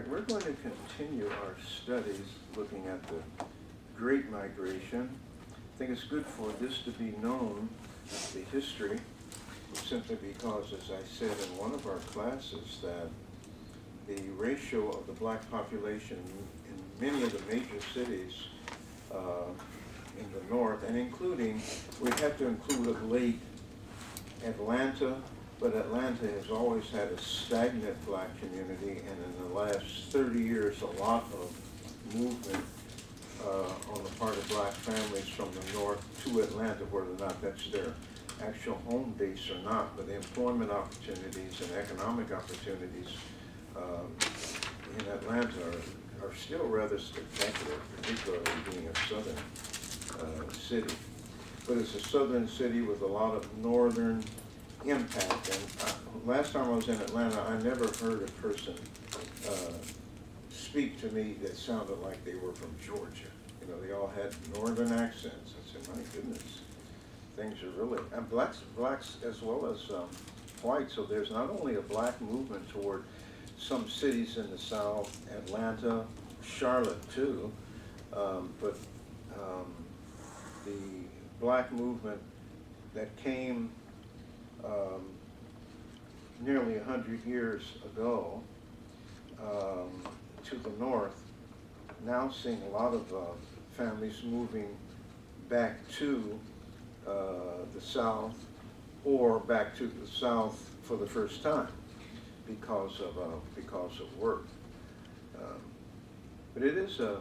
We're going to continue our studies looking at the Great Migration. I think it's good for this to be known, the history, simply because, as I said in one of our classes, that the ratio of the black population in many of the major cities in the north, and including, we have to include of late Atlanta, but Atlanta has always had a stagnant black community, and in the last 30 years, a lot of movement on the part of black families from the north to Atlanta, whether or not that's their actual home base or not, but the employment opportunities and economic opportunities in Atlanta are still rather spectacular, particularly being a southern city. But it's a southern city with a lot of northern impact. And last time I was in Atlanta, I never heard a person speak to me that sounded like they were from Georgia. You know, they all had northern accents. I said, my goodness, things are really, and blacks as well as whites. So there's not only a black movement toward some cities in the South, Atlanta, Charlotte too, but the black movement that came nearly 100 years ago to the north, now seeing a lot of families moving back to the South or back to the South for the first time because of work. But it is a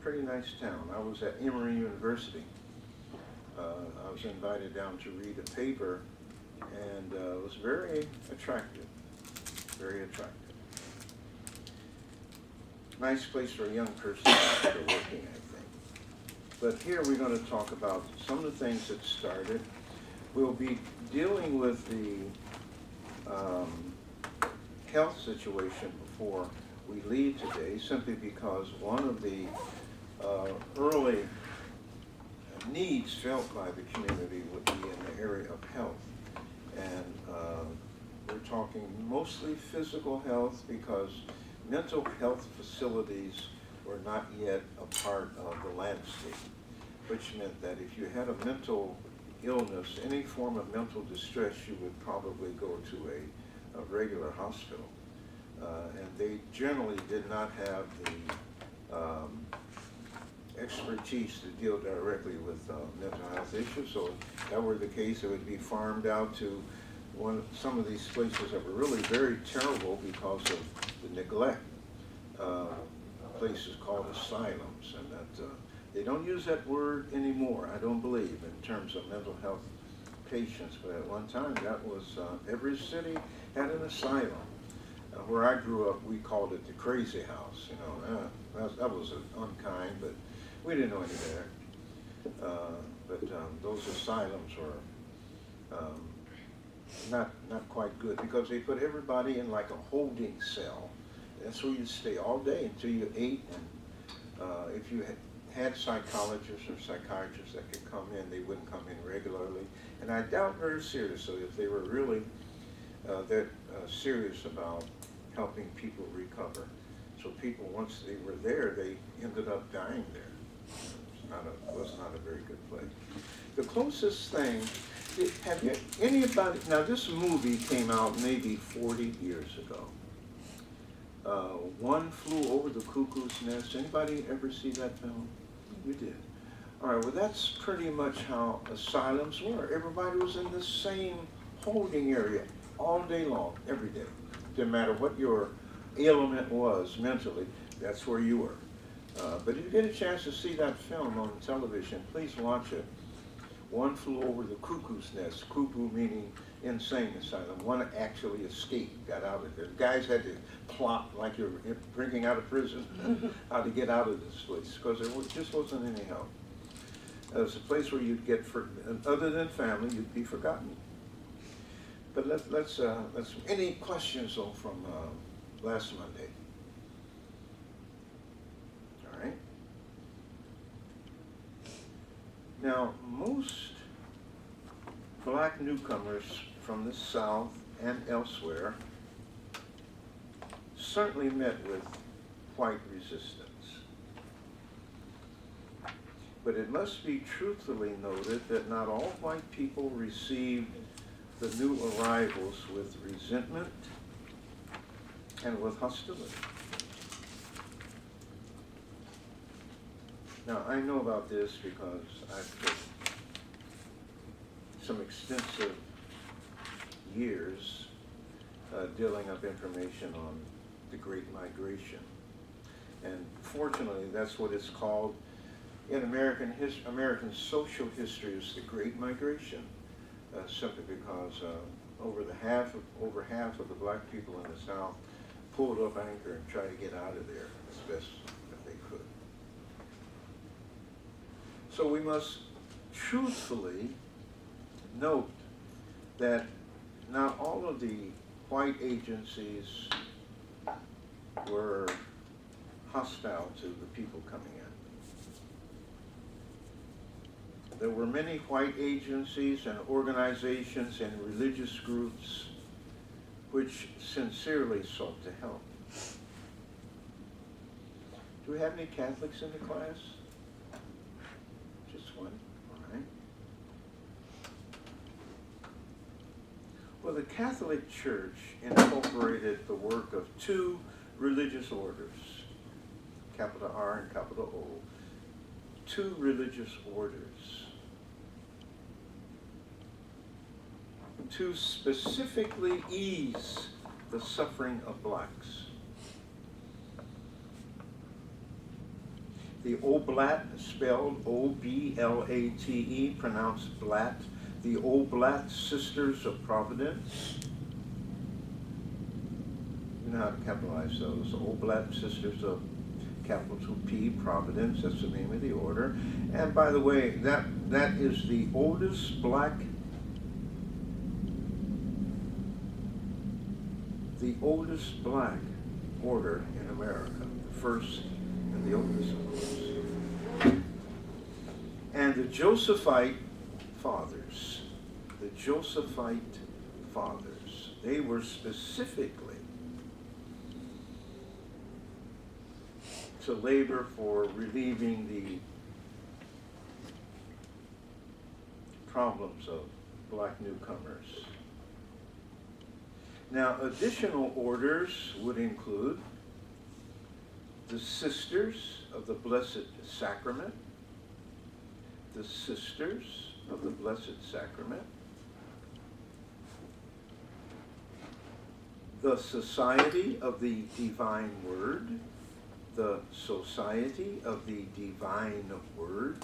pretty nice town. I was at Emory University. I was invited down to read a paper, and it was very attractive, very attractive. Nice place for a young person after working, I think. But here we're going to talk about some of the things that started. We'll be dealing with the health situation before we leave today, simply because one of the early needs felt by the community would be in the area of health. And we're talking mostly physical health, because mental health facilities were not yet a part of the landscape, which meant that if you had a mental illness, any form of mental distress, you would probably go to a regular hospital. And they generally did not have the expertise to deal directly with mental health issues. So if that were the case, it would be farmed out to some of these places that were really very terrible because of the neglect. Places called asylums, and that they don't use that word anymore, I don't believe, in terms of mental health patients. But at one time, that was every city had an asylum. Where I grew up, we called it the crazy house. You know, that was unkind, but we didn't know any better. But those asylums were not quite good, because they put everybody in like a holding cell. That's where you'd stay all day until you ate. And if you had psychologists or psychiatrists that could come in, they wouldn't come in regularly. And I doubt very seriously if they were really that serious about helping people recover. So people, once they were there, they ended up dying there. It was not a very good place. The closest thing, have you, anybody, now this movie came out maybe 40 years ago. One Flew Over the Cuckoo's Nest. Anybody ever see that film? You did. All right, well, that's pretty much how asylums were. Everybody was in the same holding area all day long, every day. Didn't matter what your ailment was mentally, that's where you were. But if you get a chance to see that film on television, please watch it. One Flew Over the Cuckoo's Nest. Cuckoo meaning insane asylum. One actually escaped, got out of there. The guys had to plot like you're breaking out of prison, how to get out of this place, because there just wasn't any help. It was a place where you'd get, other than family, you'd be forgotten. But let's any questions though from last Monday? All right. Now, most black newcomers from the South and elsewhere certainly met with white resistance. But it must be truthfully noted that not all white people received the new arrivals with resentment and with hostility. Now, I know about this because I've put some extensive years dealing up information on the Great Migration. And fortunately, that's what it's called in American social history, is the Great Migration, simply because over half of the black people in the South pulled up anchor and tried to get out of there as best that they could. So we must truthfully note that not all of the white agencies were hostile to the people coming in. There were many white agencies and organizations and religious groups which sincerely sought to help. Do we have any Catholics in the class? Just one? All right. Well, the Catholic Church incorporated the work of two religious orders, capital R and capital O, two religious orders, to specifically ease the suffering of blacks. The Oblat, spelled O-B-L-A-T-E, pronounced Blat, the Oblat Sisters of Providence. You know how to capitalize those. Oblat Sisters of capital P, Providence, that's the name of the order. And by the way, that is the oldest black order in America, the first and the oldest, of course. And the Josephite fathers, they were specifically to labor for relieving the problems of black newcomers. Now, additional orders would include the Sisters of the Blessed Sacrament, the Sisters of the Blessed Sacrament, the Society of the Divine Word, the Society of the Divine Word.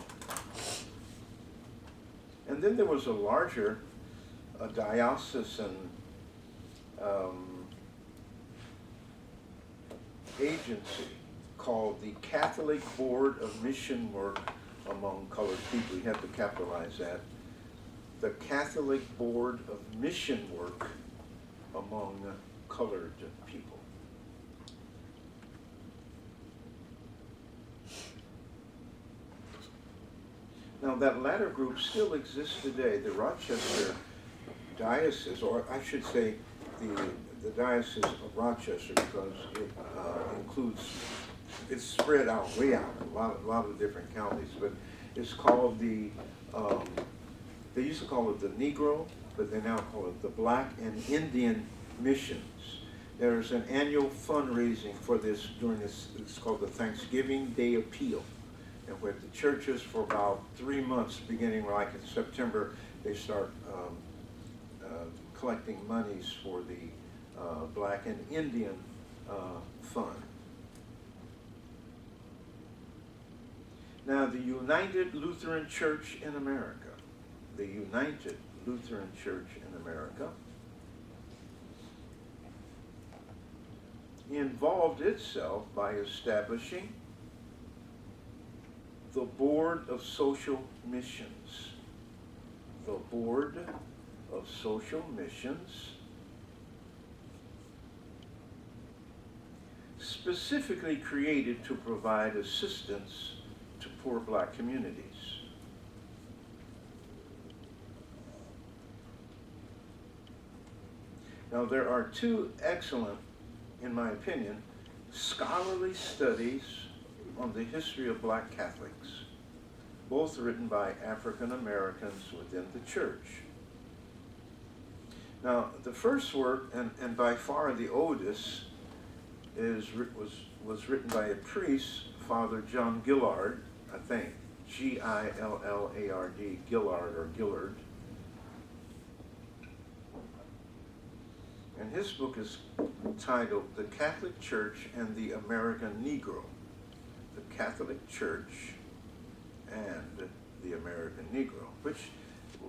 And then there was a larger, diocesan agency called the Catholic Board of Mission Work among Colored People. You have to capitalize that. The Catholic Board of Mission Work among colored people. Now that latter group still exists today. The Rochester diocese, or I should say the Diocese of Rochester, because it includes, it's spread out, way out, a lot of different counties, but it's called the, they used to call it the Negro, but they now call it the Black and Indian Missions. There's an annual fundraising for this during this, it's called the Thanksgiving Day Appeal. And with the churches for about 3 months, beginning like in September, they start collecting monies for the Black and Indian Fund. Now, the United Lutheran Church in America, the United Lutheran Church in America, involved itself by establishing the Board of Social Missions. The Board of Social Missions, specifically created to provide assistance to poor black communities. Now there are two excellent, in my opinion, scholarly studies on the history of black Catholics, both written by African Americans within the church. Now, the first work, and by far the oldest, was written by a priest, Father John Gillard, I think, Gillard, Gillard or Gillard. And his book is titled The Catholic Church and the American Negro. The Catholic Church and the American Negro, which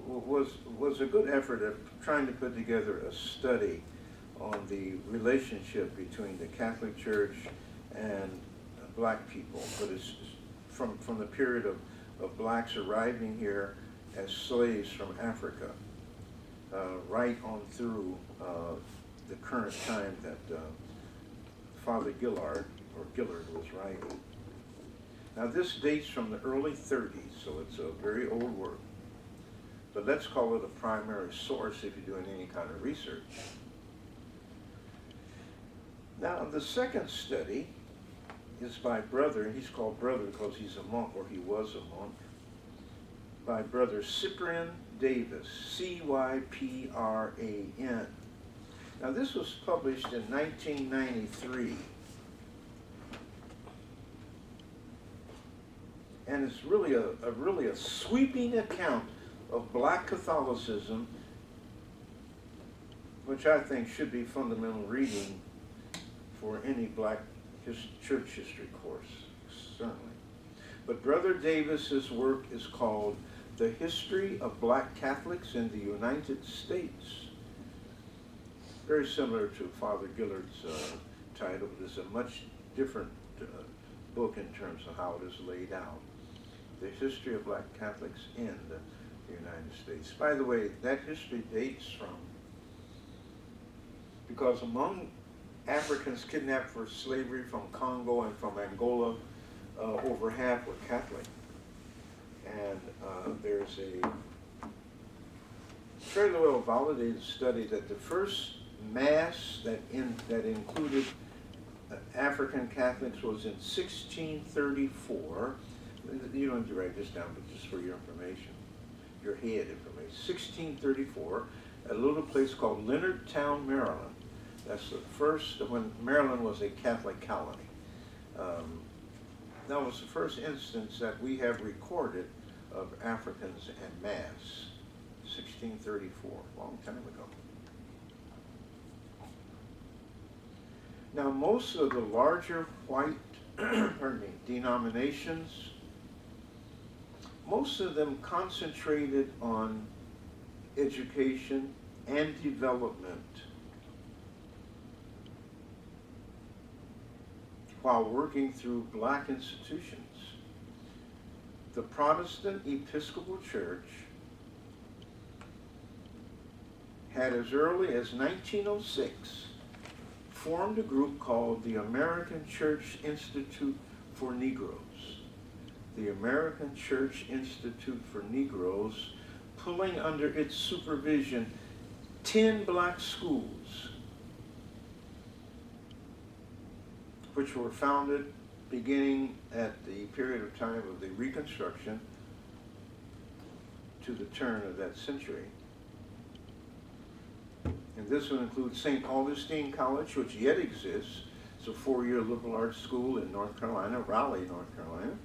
was a good effort of trying to put together a study on the relationship between the Catholic Church and black people, but it's from the period of blacks arriving here as slaves from Africa, right on through the current time that Father Gillard was writing. Now this dates from the early 30s, so it's a very old work. But let's call it a primary source if you're doing any kind of research. Now the second study is by brother, and he's called brother because he's a monk, or he was a monk, by Brother Cyprian Davis, C-Y-P-R-A-N. Now this was published in 1993. And it's really a sweeping account of black Catholicism, which I think should be fundamental reading for any black church history course, certainly. But Brother Davis's work is called The History of Black Catholics in the United States. Very similar to Father Gillard's title, but it's a much different book in terms of how it is laid out. The History of Black Catholics in the United States. By the way, that history dates from, because among Africans kidnapped for slavery from Congo and from Angola, over half were Catholic. And there's a fairly well validated study that the first mass that included African Catholics was in 1634. You don't have to write this down, but just for your information, your head information. 1634, at a little place called Leonardtown, Maryland. That's the first, when Maryland was a Catholic colony. That was the first instance that we have recorded of Africans en masse. 1634, a long time ago. Now, most of the larger white denominations, most of them concentrated on education and development while working through black institutions. The Protestant Episcopal Church had, as early as 1906, formed a group called the American Church Institute for Negroes. The American Church Institute for Negroes, pulling under its supervision 10 black schools, which were founded beginning at the period of time of the Reconstruction to the turn of that century. And this would include St. Augustine College, which yet exists. It's a 4-year liberal arts school in North Carolina, Raleigh, North Carolina.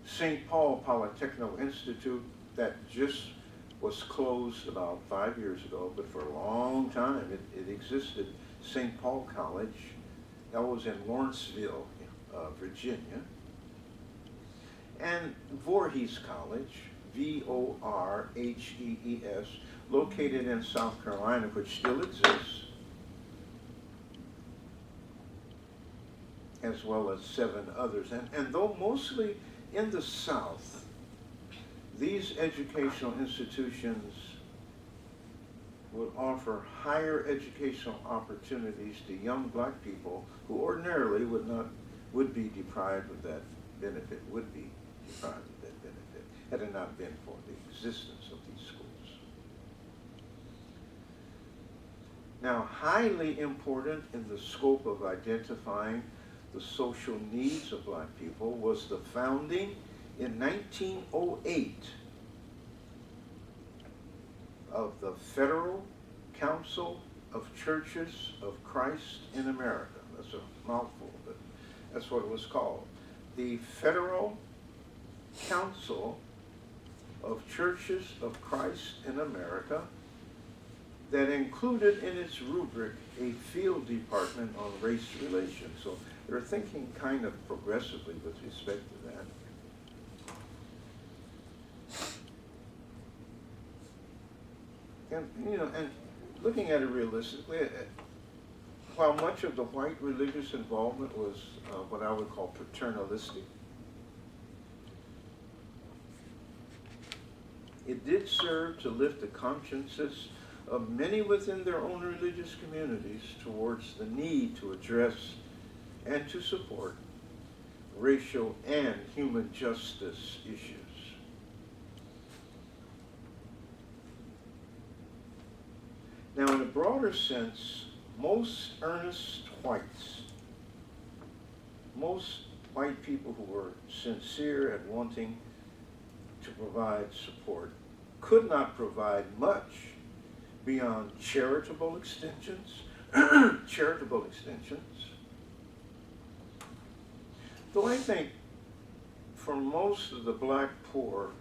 St. Paul Polytechnical Institute, that just was closed about 5 years ago, but for a long time it existed. St. Paul College, that was in Lawrenceville, Virginia. And Voorhees College, V-O-R-H-E-E-S, located in South Carolina, which still exists, as well as 7 others. And though mostly in the South, these educational institutions would offer higher educational opportunities to young black people who ordinarily would be deprived of that benefit, had it not been for the existence of these schools. Now, highly important in the scope of identifying the social needs of black people was the founding in 1908 of the Federal Council of Churches of Christ in America. That's a mouthful, but that's what it was called. The Federal Council of Churches of Christ in America, that included in its rubric a field department on race relations. So they're thinking kind of progressively with respect to that. And looking at it realistically, while much of the white religious involvement was what I would call paternalistic, it did serve to lift the consciences of many within their own religious communities towards the need to address and to support racial and human justice issues. Now, in a broader sense, most earnest whites, most white people who were sincere at wanting to provide support, could not provide much beyond charitable extensions, Though I think for most of the black poor,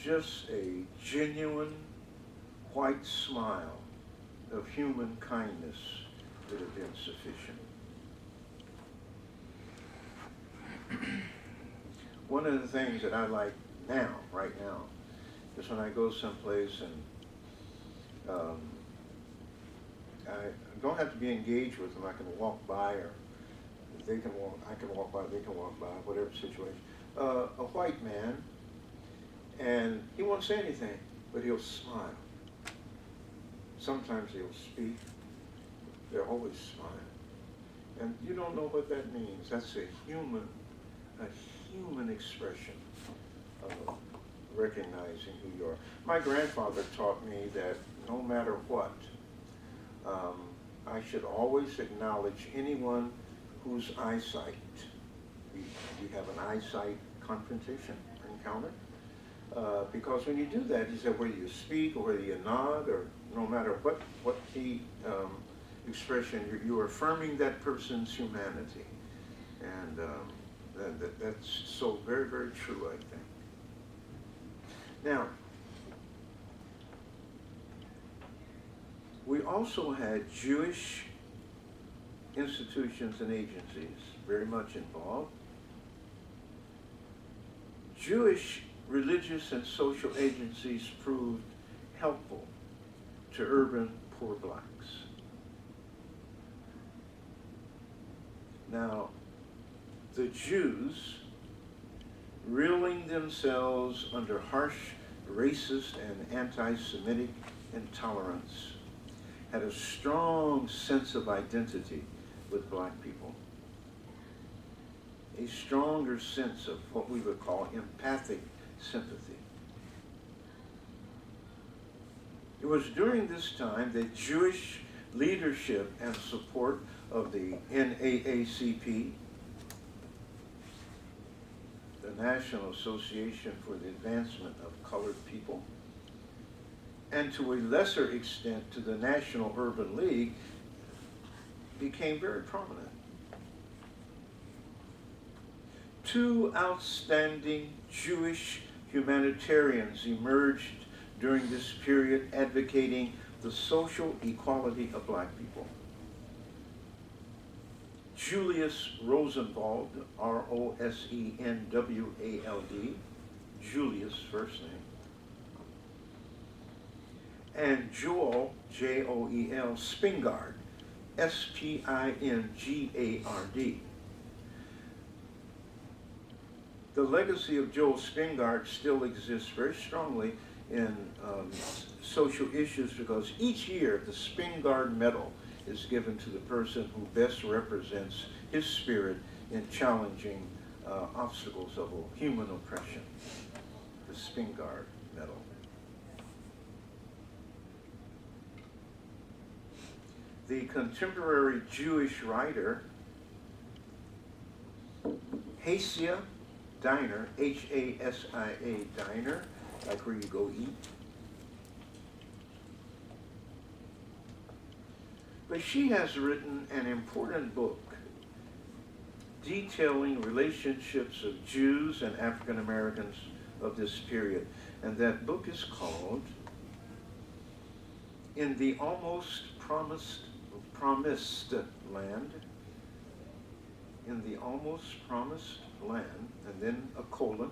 just a genuine white smile of human kindness would have been sufficient. One of the things that I like now, right now, is when I go someplace and I don't have to be engaged with them. I can walk by, or they can walk, I can walk by, they can walk by, whatever situation. A white man, and he won't say anything, but he'll smile. Sometimes he'll speak. They're always smiling. And you don't know what that means. That's a human expression of recognizing who you are. My grandfather taught me that no matter what, I should always acknowledge anyone whose eyesight, we have an eyesight confrontation or encounter, because when you do that, he said, whether you speak or whether you nod, or no matter what the expression, you're affirming that person's humanity. And that's so very, very true, I think. Now, we also had Jewish institutions and agencies very much involved. Jewish religious and social agencies proved helpful to urban poor blacks. Now, the Jews, reeling themselves under harsh racist and anti-Semitic intolerance, had a strong sense of identity with black people. A stronger sense of what we would call empathic sympathy. It was during this time that Jewish leadership and support of the NAACP, the National Association for the Advancement of Colored People, and to a lesser extent to the National Urban League, became very prominent. Two outstanding Jewish humanitarians emerged during this period advocating the social equality of black people. Julius Rosenwald, Rosenwald, Julius first name, and Joel, Joel, Spingard, Spingard. The legacy of Joel Spingard still exists very strongly in social issues, because each year the Spingard Medal is given to the person who best represents his spirit in challenging obstacles of human oppression. The Spingard Medal. the contemporary Jewish writer Hasia Diner, Hasia Diner, like where you go eat. But she has written an important book detailing relationships of Jews and African Americans of this period. And that book is called In the Almost Promised Land. In the Almost Promised Land, and then a colon,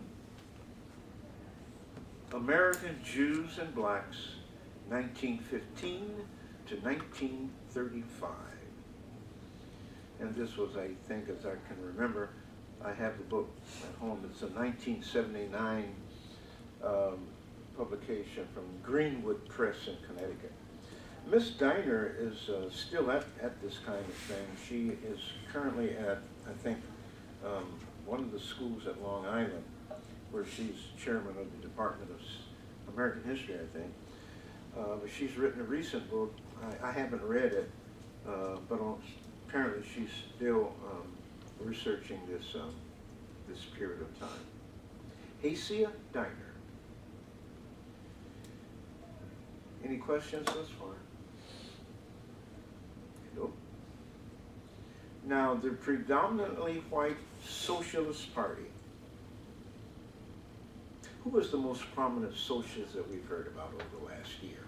American Jews and Blacks, 1915 to 1935. And this was, I think, as I can remember, I have the book at home. It's a 1979 publication from Greenwood Press in Connecticut. Miss Diner is still at this kind of thing. She is currently at, I think, one of the schools at Long Island, where she's chairman of the Department of American History, I think. But she's written a recent book. I haven't read it, but apparently she's still researching this period of time. Hasia Diner. Any questions thus far? Nope. Now, the predominantly white Socialist Party. Who was the most prominent socialist that we've heard about over the last year?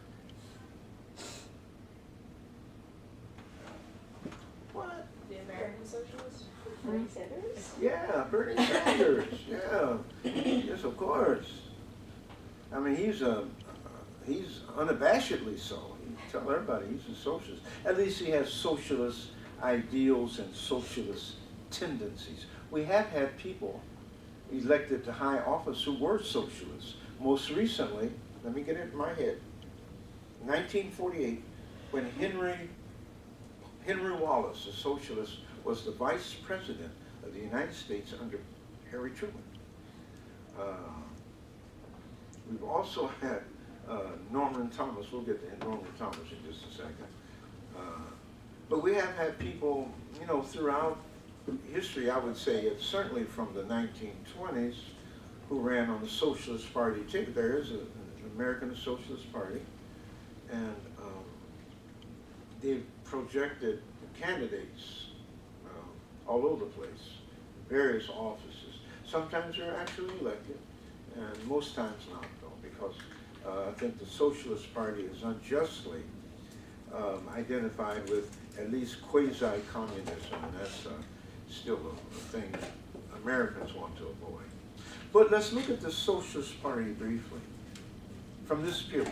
What? The American Socialist? Bernie Sanders? Yeah, Bernie Sanders. Yeah, yes, of course. I mean, he's unabashedly so. You tell everybody he's a socialist. At least he has socialist ideals and socialist tendencies. We have had people elected to high office who were socialists. Most recently, let me get it in my head, 1948, when Henry Wallace, a socialist, was the vice president of the United States under Harry Truman. We've also had Norman Thomas. We'll get to Norman Thomas in just a second. But we have had people, you know, throughout history, I would say it's certainly from the 1920s, who ran on the Socialist Party ticket. There is an American Socialist Party, and they've projected candidates all over the place, various offices. Sometimes they're actually elected, and most times not, though, because I think the Socialist Party is unjustly identified with at least quasi-communism, and that's still a thing Americans want to avoid. But let's look at the Socialist Party briefly from this period.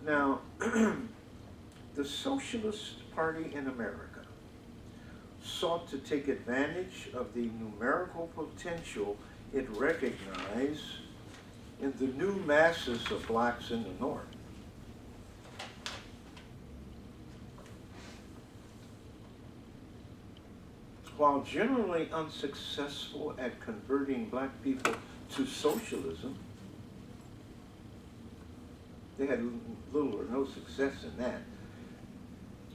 Now, the Socialist Party in America sought to take advantage of the numerical potential it recognized in the new masses of blacks in the North. While generally unsuccessful at converting black people to socialism, they had little or no success in that.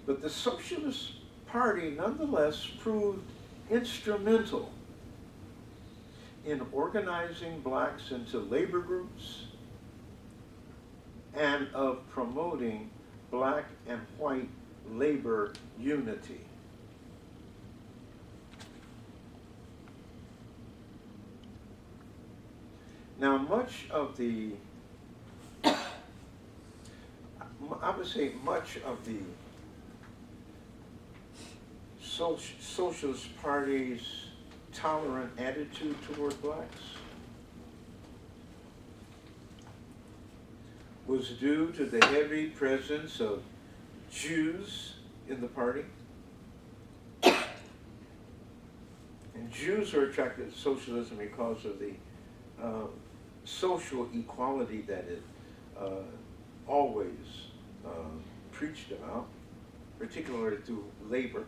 But the Socialist Party nonetheless proved instrumental in organizing blacks into labor groups and of promoting black and white labor unity. Now, much of the, I would say much of the Socialist Party's tolerant attitude toward blacks was due to the heavy presence of Jews in the party. And Jews are attracted to socialism because of the social equality that it always preached about, particularly through labor,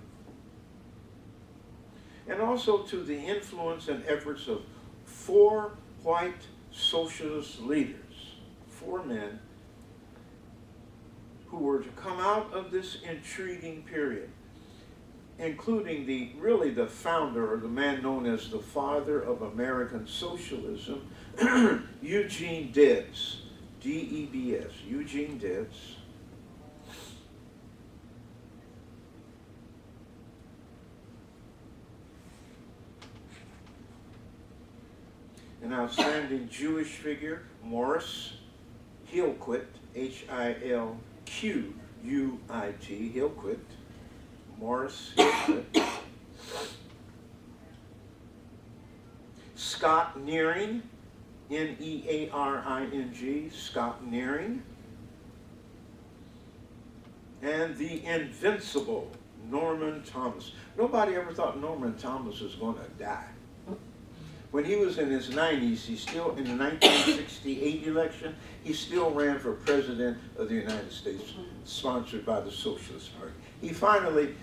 and also to the influence and efforts of 4 white socialist leaders, 4 men who were to come out of this intriguing period, including really the founder, or the man known as the father of American socialism, Eugene Debs, D-E-B-S, Eugene Debs. An outstanding Jewish figure, Morris Hillquit, H-I-L-Q-U-I-T, Hillquit, Morris Hillquit. Scott Nearing, N-E-A-R-I-N-G, Scott Nearing. And the invincible Norman Thomas. Nobody ever thought Norman Thomas was going to die. When he was in his 90s, he still, in the 1968 election, he still ran for president of the United States, sponsored by the Socialist Party. He finally,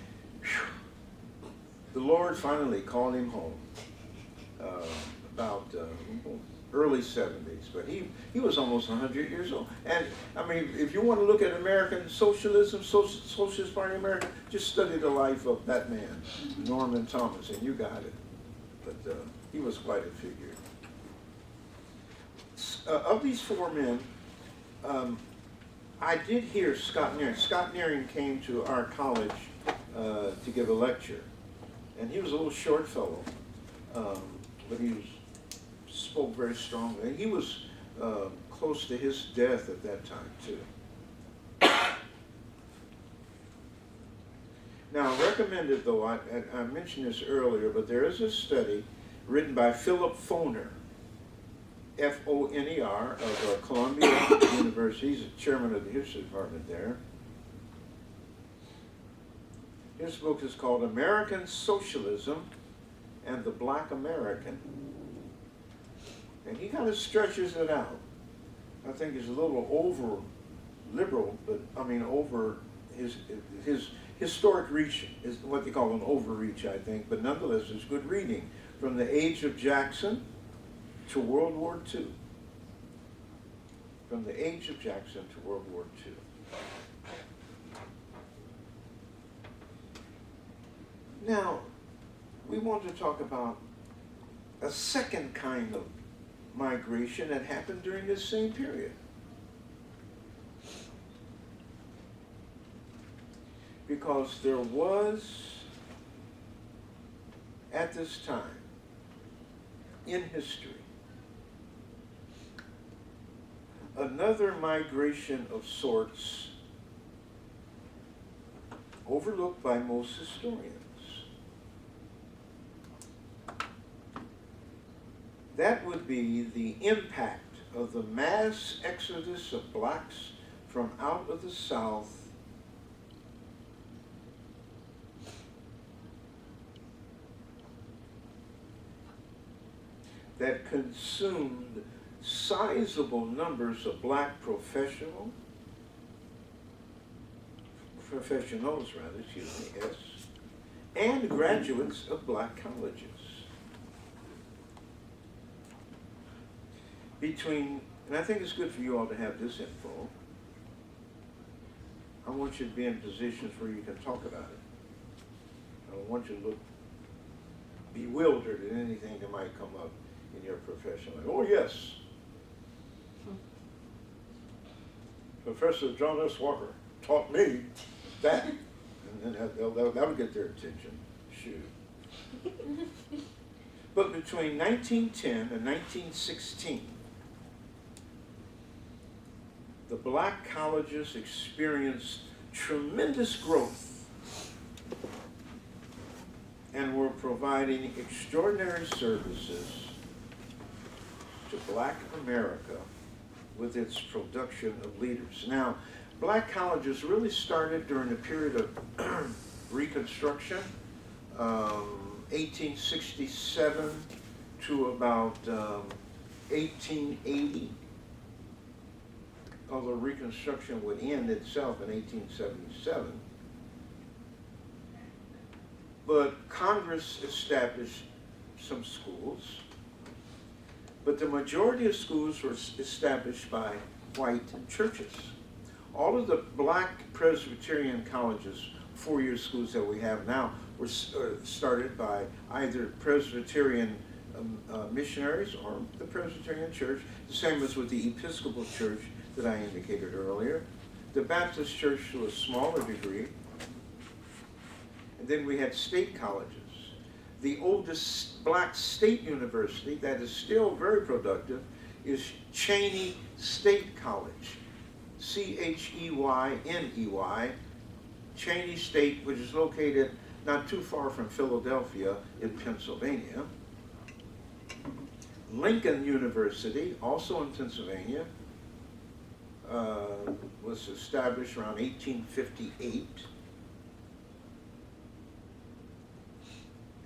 the Lord finally called him home about early 70s, but he was almost 100 years old. And I mean, if you want to look at American socialism, Socialist Party of America, just study the life of that man, Norman Thomas, and you got it. But he was quite a figure. Of these four men, I did hear Scott Nearing. Scott Nearing came to our college to give a lecture, and he was a little short fellow, but he spoke very strongly. And he was close to his death at that time, too. Now, recommended, though, I mentioned this earlier, but there is a study written by Philip Foner, F-O-N-E-R, of Columbia University. He's the chairman of the history department there. His book is called American Socialism and the Black American. And he kind of stretches it out. I think he's a little over liberal, but I mean over his historic reach is what they call an overreach, I think, but nonetheless it's good reading. From the age of Jackson to World War II. From the age of Jackson to World War II. Now, we want to talk about a second kind of migration that happened during this same period. Because there was, at this time, in history, another migration of sorts overlooked by most historians. That would be the impact of the mass exodus of blacks from out of the South that consumed sizable numbers of black professionals, and graduates of black colleges. And I think it's good for you all to have this info. I want you to be in positions where you can talk about it. I don't want you to look bewildered at anything that might come up in your profession. Like, oh yes, Professor John S. Walker taught me that. And then that would get their attention. Shoot. But between 1910 and 1916, the black colleges experienced tremendous growth and were providing extraordinary services to black America with its production of leaders. Now, black colleges really started during the period of Reconstruction, 1867 to about 1880. Although Reconstruction would end itself in 1877. But Congress established some schools, but the majority of schools were established by white churches. All of the black Presbyterian colleges, four-year schools that we have now, were started by either Presbyterian missionaries or the Presbyterian Church, the same as with the Episcopal Church that I indicated earlier. The Baptist Church to a smaller degree. And then we had state colleges. The oldest black state university that is still very productive is Cheney State College, C-H-E-Y-N-E-Y, Cheney State, which is located not too far from Philadelphia in Pennsylvania. Lincoln University, also in Pennsylvania, was established around 1858.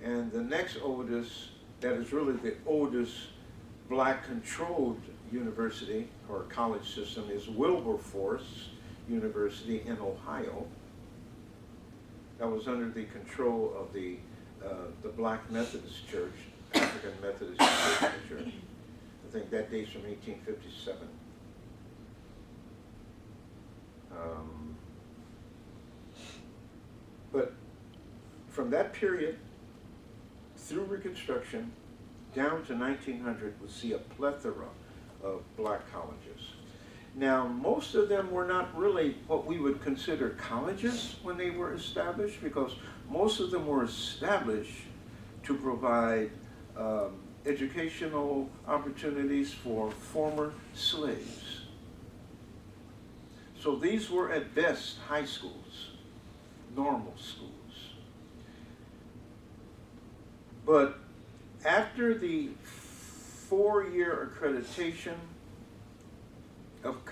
And the next oldest, that is really the oldest black-controlled university or college system, is Wilberforce University in Ohio. That was under the control of the Black Methodist Church, African Methodist Church. I think that dates from 1857. But from that period through Reconstruction down to 1900, we see a plethora of black colleges. Now, most of them were not really what we would consider colleges when they were established, because most of them were established to provide educational opportunities for former slaves. So these were at best high schools, normal schools. But after the four-year accreditation of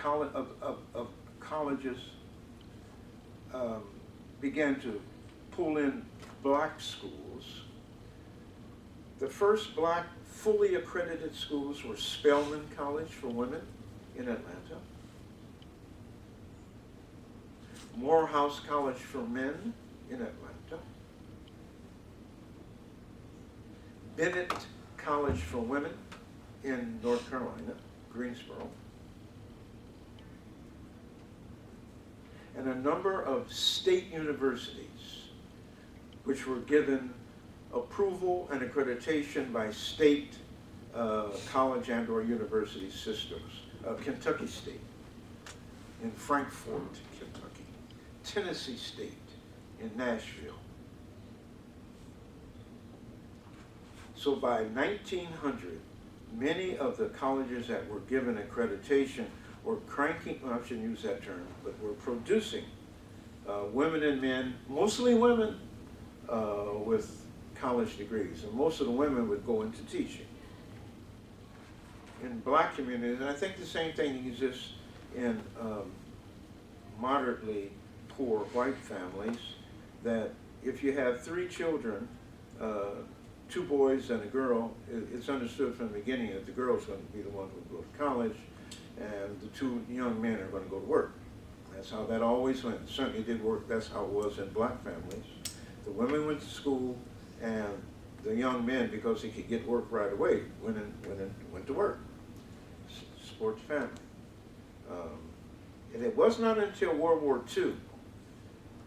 colleges began to pull in black schools, the first black fully accredited schools were Spelman College for women in Atlanta, Morehouse College for men in Atlanta, Bennett College for women in North Carolina, Greensboro, and a number of state universities which were given approval and accreditation by state college and or university systems. Kentucky State in Frankfort, Kentucky, Tennessee State in Nashville. So by 1900, many of the colleges that were given accreditation were cranking, well, I shouldn't use that term, but were producing women and men, mostly women, with college degrees. And most of the women would go into teaching. In black communities, and I think the same thing exists in moderately poor white families, that if you have three children, two boys and a girl, it's understood from the beginning that the girl's going to be the one who will go to college, and the two young men are going to go to work. That's how that always went. It certainly did work. That's how it was in black families. The women went to school, and the young men, because they could get work right away, went to work. Support the family. And it was not until World War II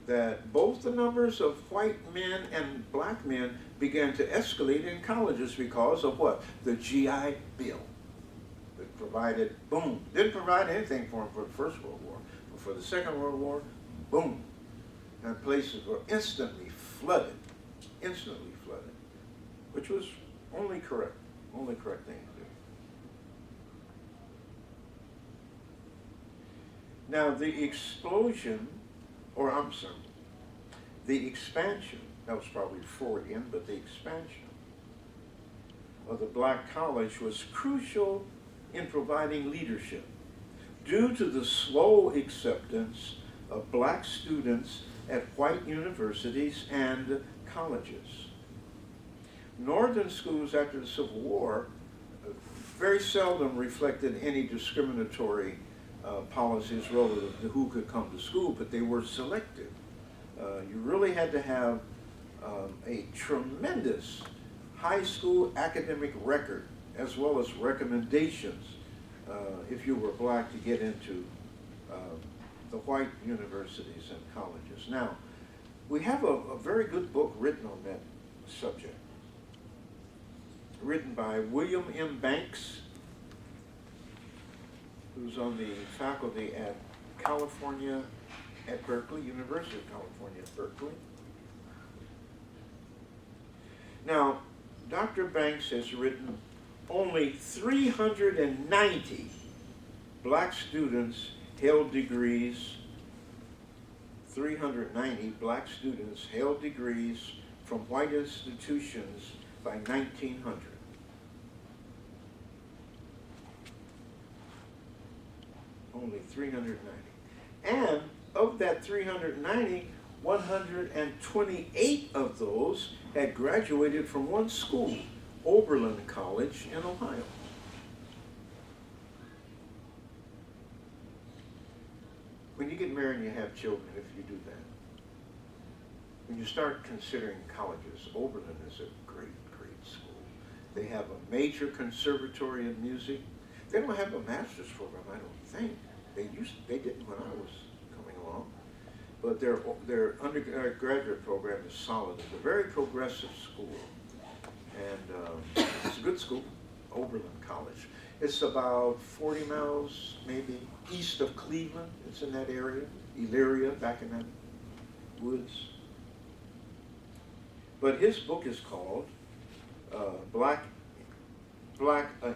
that both the numbers of white men and black men began to escalate in colleges because of what? The GI Bill. It provided, boom, didn't provide anything for them for the First World War, but for the Second World War, boom. And places were instantly flooded, which was only correct thing to do. Now the explosion, or I'm sorry, the expansion, that was probably Freudian, but the expansion of the black college was crucial in providing leadership due to the slow acceptance of black students at white universities and colleges. Northern schools after the Civil War very seldom reflected any discriminatory policies relative to who could come to school, but they were selective. You really had to have a tremendous high school academic record as well as recommendations if you were black to get into the white universities and colleges. Now, we have a very good book written on that subject, written by William M. Banks, who's on the faculty at Berkeley, University of California at Berkeley. Now, Dr. Banks has written only 390 black students held degrees, 390 black students held degrees from white institutions by 1900. Only 390. And of that 390, 128 of those had graduated from one school, Oberlin College in Ohio. When you get married and you have children, if you do that, when you start considering colleges, Oberlin is a great, great school. They have a major conservatory in music. They don't have a master's program, I don't think. They didn't when I was coming along. But their undergraduate program is solid. It's a very progressive school. And it's a good school, Oberlin College. It's about 40 miles, maybe, east of Cleveland. It's in that area, Elyria, back in that woods. But his book is called Black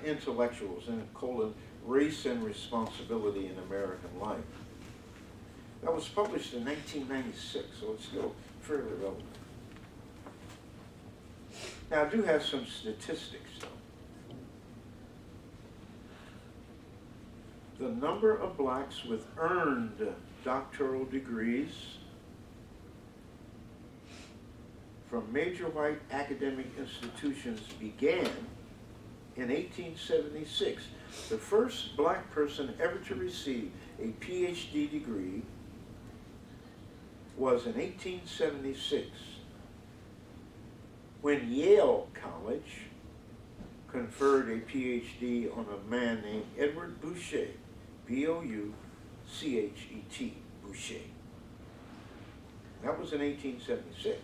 Intellectuals, and colon, Race and Responsibility in American Life. That was published in 1996, so it's still fairly relevant. Now, I do have some statistics, though. The number of blacks with earned doctoral degrees from major white academic institutions began in 1876. The first black person ever to receive a PhD degree was in 1876, when Yale College conferred a PhD on a man named Edward Bouchet, B-O-U-C-H-E-T, Bouchet. That was in 1876.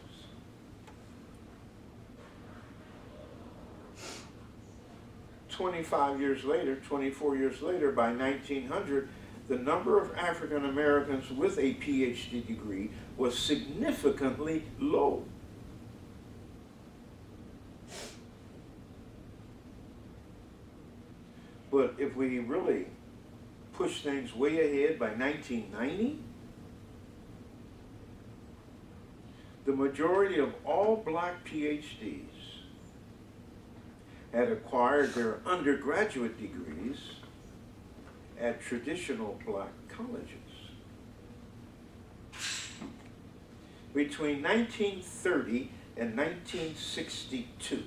"25 years later, 24 years later, by 1900, the number of African Americans with a PhD degree was significantly low. But if we really push things way ahead, by 1990, the majority of all black PhDs had acquired their undergraduate degrees at traditional black colleges. Between 1930 and 1962,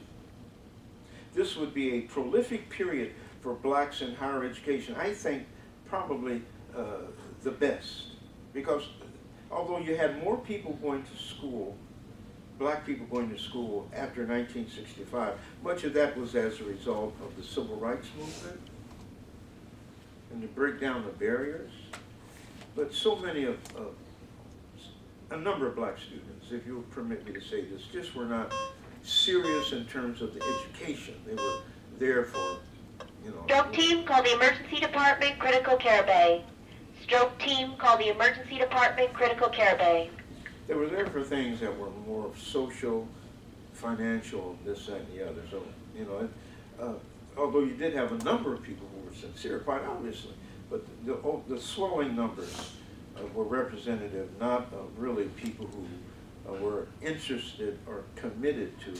this would be a prolific period for blacks in higher education. I think probably the best, because although you had more people going to school, black people going to school after 1965, much of that was as a result of the civil rights movement and to break down the barriers. But so many of a number of black students, if you'll permit me to say this, just were not serious in terms of the education. They were there for, Stroke team, call the emergency department, critical care bay. Stroke team, call the emergency department, critical care bay. They were there for things that were more social, financial, this, that, and the other. So, although you did have a number of people who were sincere, quite obviously, but the swelling numbers were representative not of really people who were interested or committed to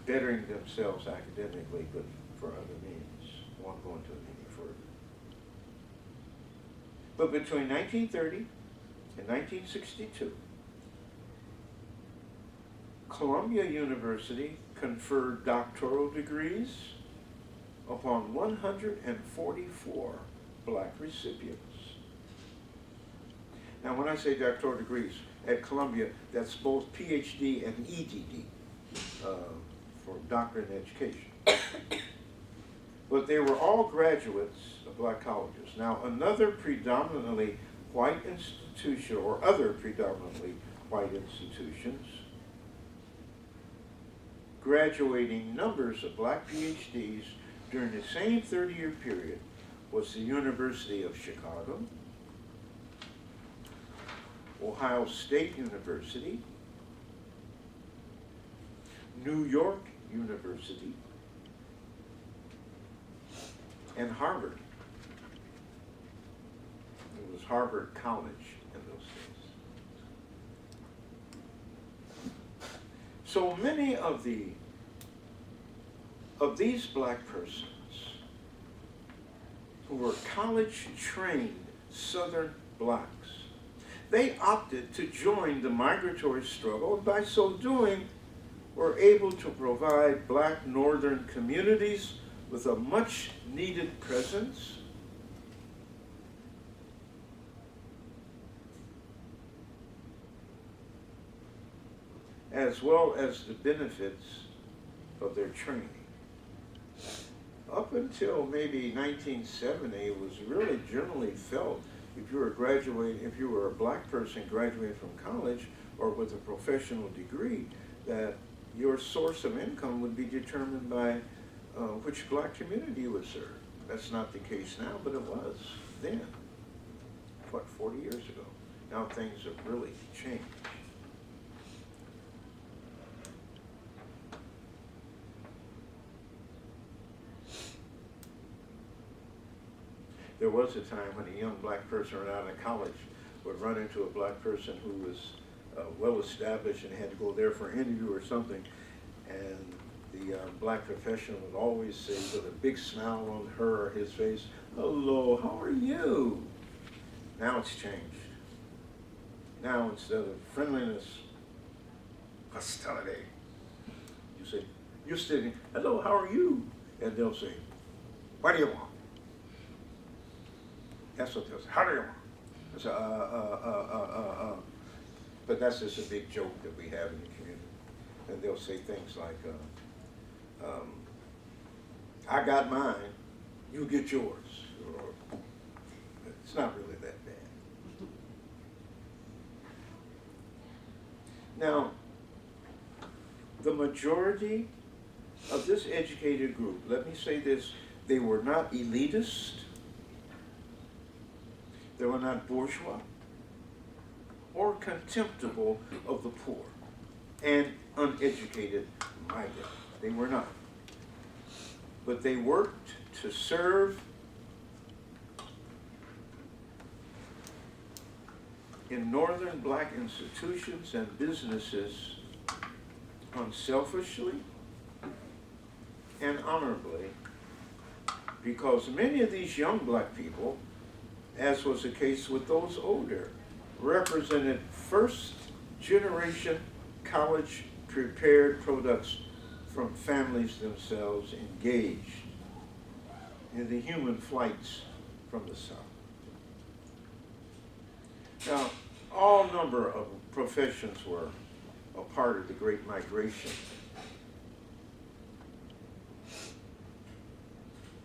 bettering themselves academically, but for other means. I won't go into it any further. But between 1930 and 1962, Columbia University conferred doctoral degrees upon 144 black recipients. Now, when I say doctoral degrees at Columbia, that's both PhD and EDD, for doctorate in education. But they were all graduates of black colleges. Now, another predominantly white institution or other predominantly white institutions, graduating numbers of black PhDs during the same 30-year period was the University of Chicago, Ohio State University, New York University, and Harvard. It was Harvard College in those days. So many of these black persons who were college-trained Southern blacks, they opted to join the migratory struggle, and by so doing, were able to provide black northern communities with a much-needed presence, as well as the benefits of their training. Up until maybe 1970, it was really generally felt if you were a black person graduating from college or with a professional degree, that your source of income would be determined by which black community you would serve. That's not the case now, but it was then. What, 40 years ago? Now things have really changed. There was a time when a young black person right out of college would run into a black person who was well established and had to go there for an interview or something, and the black professional would always say with a big smile on her or his face, "Hello, how are you?" Now it's changed. Now instead of friendliness, hostility. You say, you're sitting, "Hello, how are you?" And they'll say, "What do you want?" That's what they'll say. "How do you want?" I say, But that's just a big joke that we have in the community. And they'll say things like, "I got mine, you get yours." Or, it's not really that bad. Now, the majority of this educated group, let me say this, they were not elitist, they were not bourgeois, or contemptible of the poor and uneducated minded. They were not. But they worked to serve in northern black institutions and businesses unselfishly and honorably, because many of these young black people, as was the case with those older, represented first-generation college-prepared products from families themselves engaged in the human flights from the South. Now, all number of professions were a part of the Great Migration.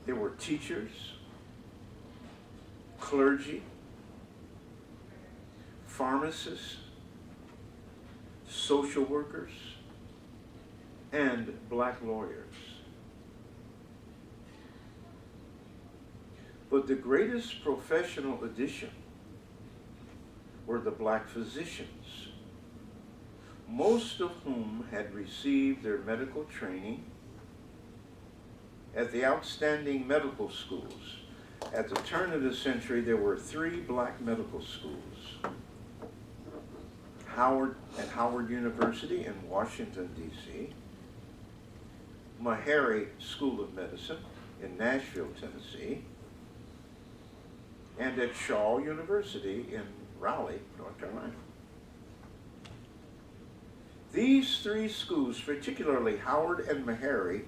There were teachers, clergy, pharmacists, social workers, and black lawyers. But the greatest professional addition were the black physicians, most of whom had received their medical training at the outstanding medical schools. At the turn of the century, there were 3 black medical schools. Howard University in Washington, D.C., Meharry School of Medicine in Nashville, Tennessee, and at Shaw University in Raleigh, North Carolina. These 3 schools, particularly Howard and Meharry,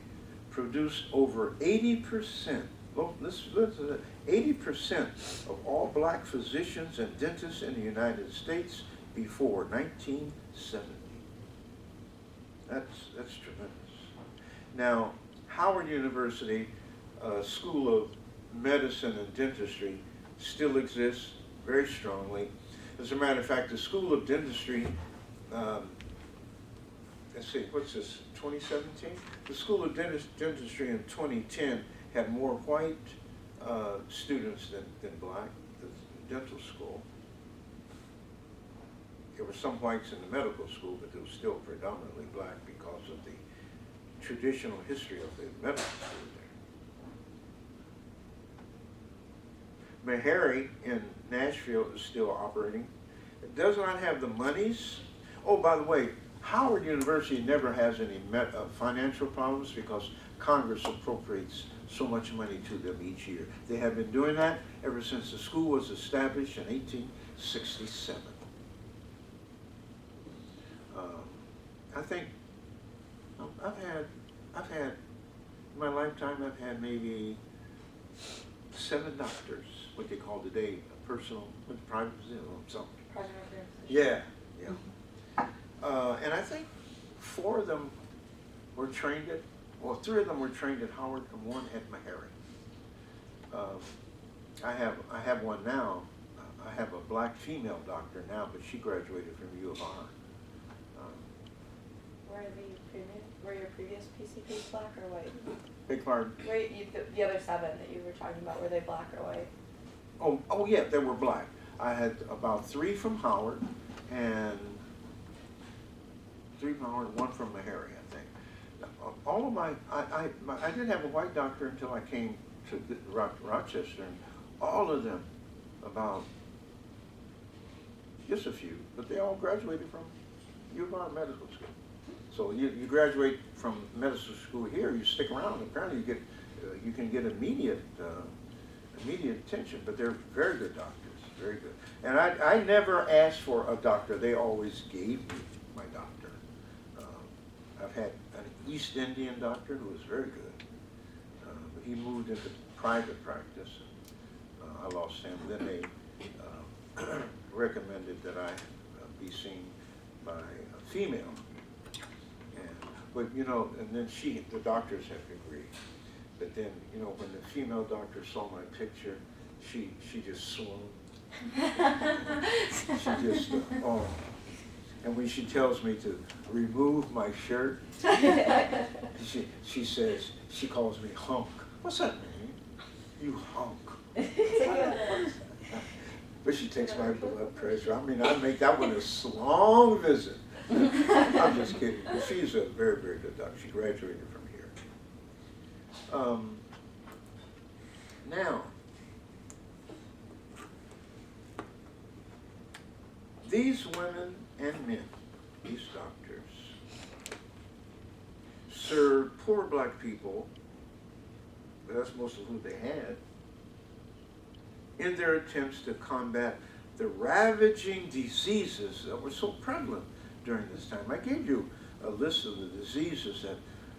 produced over 80%, 80% of all black physicians and dentists in the United States before 1970. That's tremendous. Now, Howard University School of Medicine and Dentistry still exists. very strongly. As a matter of fact, the School of Dentistry, let's see, what's this, 2017? The School of Dentistry in 2010 had more white students than black, the dental school. There were some whites in the medical school, but it was still predominantly black because of the traditional history of the medical school there. Meharry in Nashville is still operating. It does not have the monies. Oh, by the way, Howard University never has any financial problems because Congress appropriates so much money to them each year. They have been doing that ever since the school was established in 1867. I think I've had in my lifetime, I've had maybe 7 doctors, what they call today a personal, private, something. Private record. Yeah, yeah. And I think 4 of them were trained at, well, 3 of them were trained at Howard and 1 at Meharry. I have one now. I have a black female doctor now, but she graduated from U of R. Were your previous PCPs black or white? Big pardon? The other 7 that you were talking about, were they black or white? Oh yeah, they were black. I had about 3 from Howard and 3 from Howard, 1 from Meharry, I think. All of I didn't have a white doctor until I came to Rochester, and all of them, about just a few, but they all graduated from U of R medical school. So you graduate from medical school here, you stick around. Apparently, you can get immediate attention. But they're very good doctors, very good. And I never asked for a doctor; they always gave me my doctor. I've had an East Indian doctor who was very good. But he moved into private practice. I lost him. Then they recommended that I be seen by a female. But you know, and then the doctors have agreed. But then, you know, when the female doctor saw my picture, she just swooned. She just, oh. And when she tells me to remove my shirt, she says, she calls me hunk. What's that mean? You hunk. But she takes my blood pressure. I mean, I make that one a long visit. I'm just kidding. She's a very, very good doctor. She graduated from here. Now, these women and men, these doctors, serve poor black people, but that's most of who they had, in their attempts to combat the ravaging diseases that were so prevalent during this time. I gave you a list of the diseases that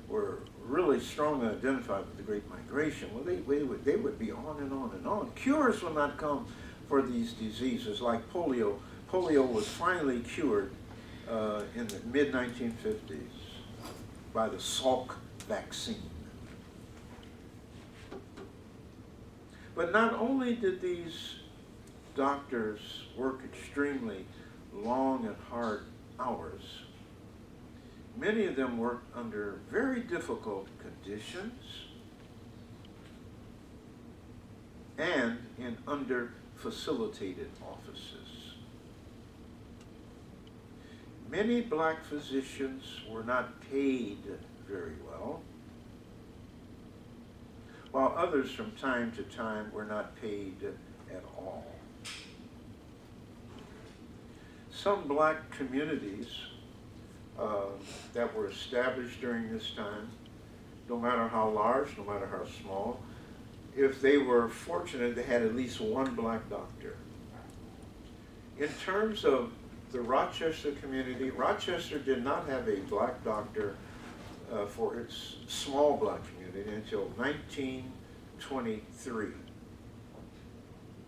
were really strongly identified with the Great Migration. Well, they would be on and on and on. Cures will not come for these diseases, like polio. Polio was finally cured in the mid-1950s by the Salk vaccine. But not only did these doctors work extremely long and hard hours, many of them worked under very difficult conditions and in under-facilitated offices. Many black physicians were not paid very well, while others from time to time were not paid at all. Some black communities that were established during this time, no matter how large, no matter how small, if they were fortunate, they had at least 1 black doctor. In terms of the Rochester community, Rochester did not have a black doctor for its small black community until 1923.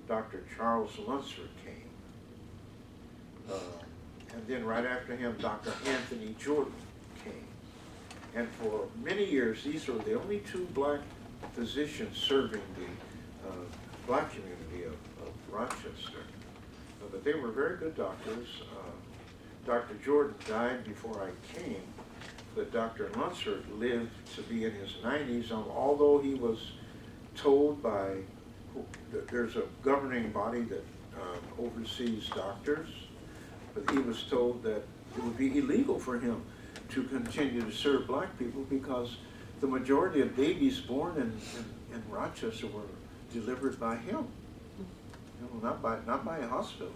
Dr. Charles Lunsford came. And then right after him, Dr. Anthony Jordan came. And for many years, these were the only 2 black physicians serving the black community of Rochester. but they were very good doctors. Dr. Jordan died before I came, but Dr. Lunsford lived to be in his 90s, although he was told by, there's a governing body that oversees doctors, but he was told that it would be illegal for him to continue to serve black people because the majority of babies born in Rochester were delivered by him, not by a hospital.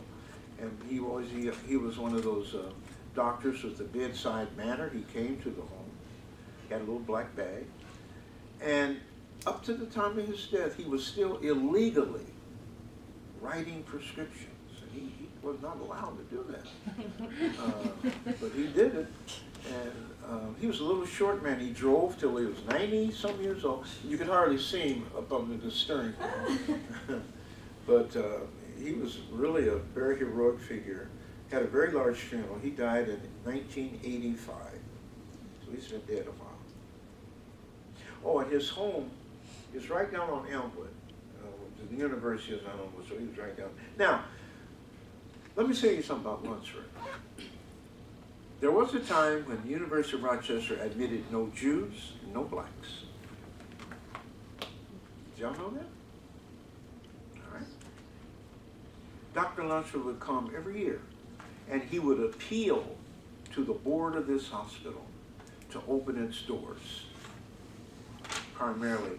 And he was one of those doctors with the bedside manner. He came to the home, he had a little black bag, and up to the time of his death, he was still illegally writing prescriptions. And he was not allowed to do that, but he did it. And he was a little short man. He drove till he was 90-some years old. You could hardly see him up under the steering wheel. But he was really a very heroic figure. Had a very large funeral. He died in 1985. So he's been dead a while. Oh, and his home is right down on Elmwood. The university is on Elmwood, so he was right down. Now, let me say you something about Lunsford. There was a time when the University of Rochester admitted no Jews, no blacks. Did y'all know that? All right. Dr. Lunsford would come every year, and he would appeal to the board of this hospital to open its doors, primarily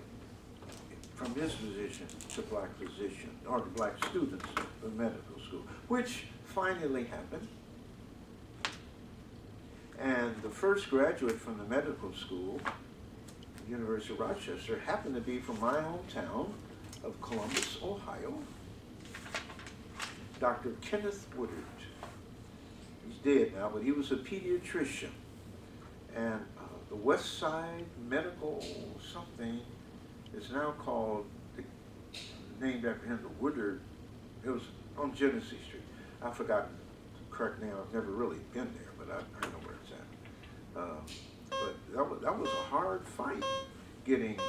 from his position to black physicians, or to black students of medical school, which finally happened. And the first graduate from the medical school, the University of Rochester, happened to be from my hometown of Columbus, Ohio, Dr. Kenneth Woodard. He's dead now, but he was a pediatrician. And the West Side Medical something is now called, named after him, the Woodard. It was on Genesee Street. I've forgotten the correct name. I've never really been there, but I know where it's at. But that was a hard fight getting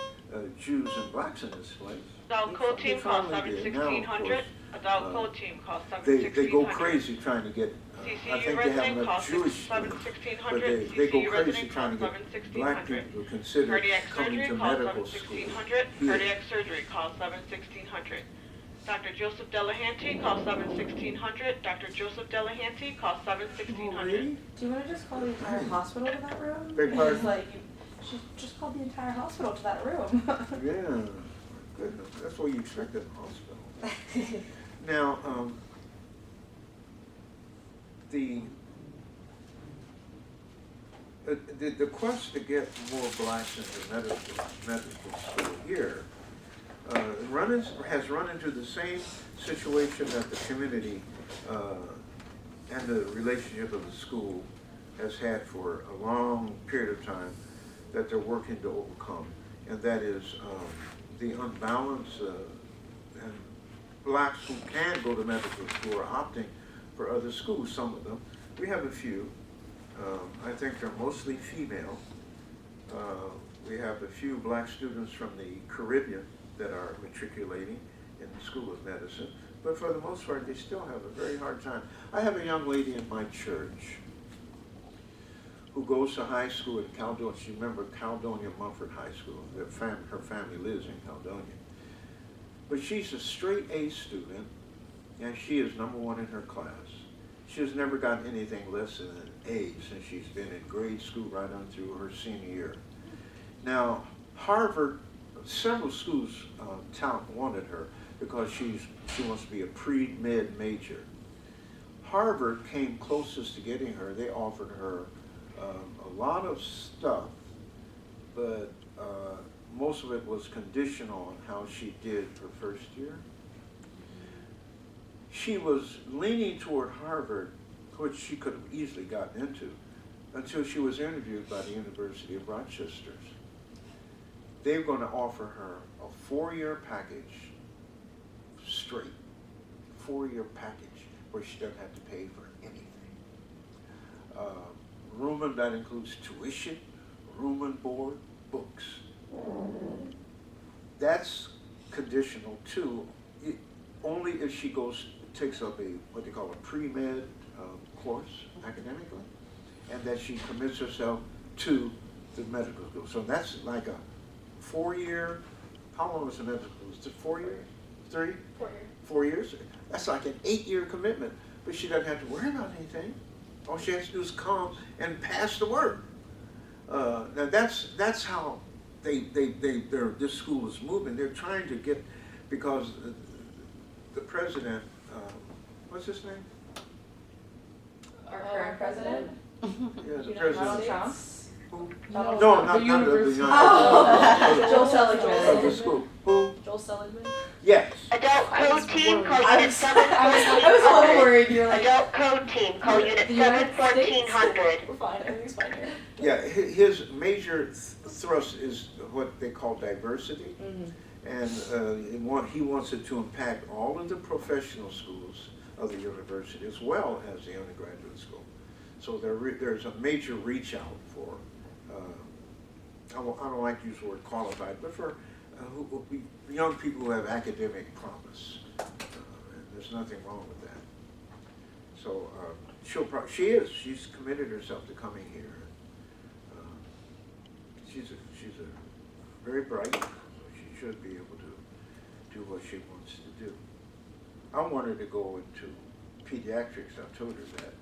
Jews and blacks in this place. Adult code team costs $1600. Adult code team costs $1600. They go crazy trying to get. I think they have enough Jewish students, but they go crazy trying to get black people to consider Cardiac coming surgery to costs medical school. $7,1600. Here. Cardiac surgery costs $7,1600. Dr. Joseph Delahanty costs $7,1600. Dr. Joseph Delahanty costs $7,1600. Really? Do you want to just call the entire hospital to that room? Beg pardon? Because, like, she just called the entire hospital to that room. Yeah, goodness, that's what you expect in a hospital. Now, the quest to get more blacks into medical school here has run into the same situation that the community and the relationship of the school has had for a long period of time that they're working to overcome, and that is the unbalance and blacks who can go to medical school are opting for other schools, some of them. We have a few. I think they're mostly female. We have a few black students from the Caribbean that are matriculating in the School of Medicine, but for the most part, they still have a very hard time. I have a young lady in my church who goes to high school in Caledonia. You remember Caledonia Mumford High School. Her family lives in Caledonia. But she's a straight A student, and she is #1 in her class. She has never gotten anything less than an A since she's been in grade school right on through her senior year. Now, Harvard, several schools wanted her because she wants to be a pre-med major. Harvard came closest to getting her. They offered her a lot of stuff, but most of it was conditional on how she did her first year. She was leaning toward Harvard, which she could have easily gotten into, until she was interviewed by the University of Rochester. They were going to offer her a 4-year package, straight, 4-year package, where she doesn't have to pay for anything. Room that includes tuition, room and board, books. That's conditional too, only if she goes takes up what they call a pre-med course academically, and that she commits herself to the medical school. So that's like a 4-year, how long was the medical school? Was it 4 years? 3? 4 years. 4 years? That's like an 8-year commitment, but she doesn't have to worry about anything. All she has to do is come and pass the work. Now that's how this school is moving. They're trying to get, because the president, what's his name? Our current president? Yeah, the United president. States? Who? No, No, not the university. United Joel States. Of the Seligman. school. Who? Joel Seligman? Yes. Adult code team, call I unit was a little 71400. worried, you're like, Adult code team, call unit the United States? 71400. We're fine, everything's fine here. Yeah, his major thrust is what they call diversity, and he wants it to impact all of the professional schools of the university as well as the undergraduate school. So there's a major reach out for, I don't like to use the word qualified, but for young people who have academic promise. And there's nothing wrong with that. So she's committed herself to coming here. She's very bright, so she should be able to do what she wants to do. I want her to go into pediatrics. I told her that.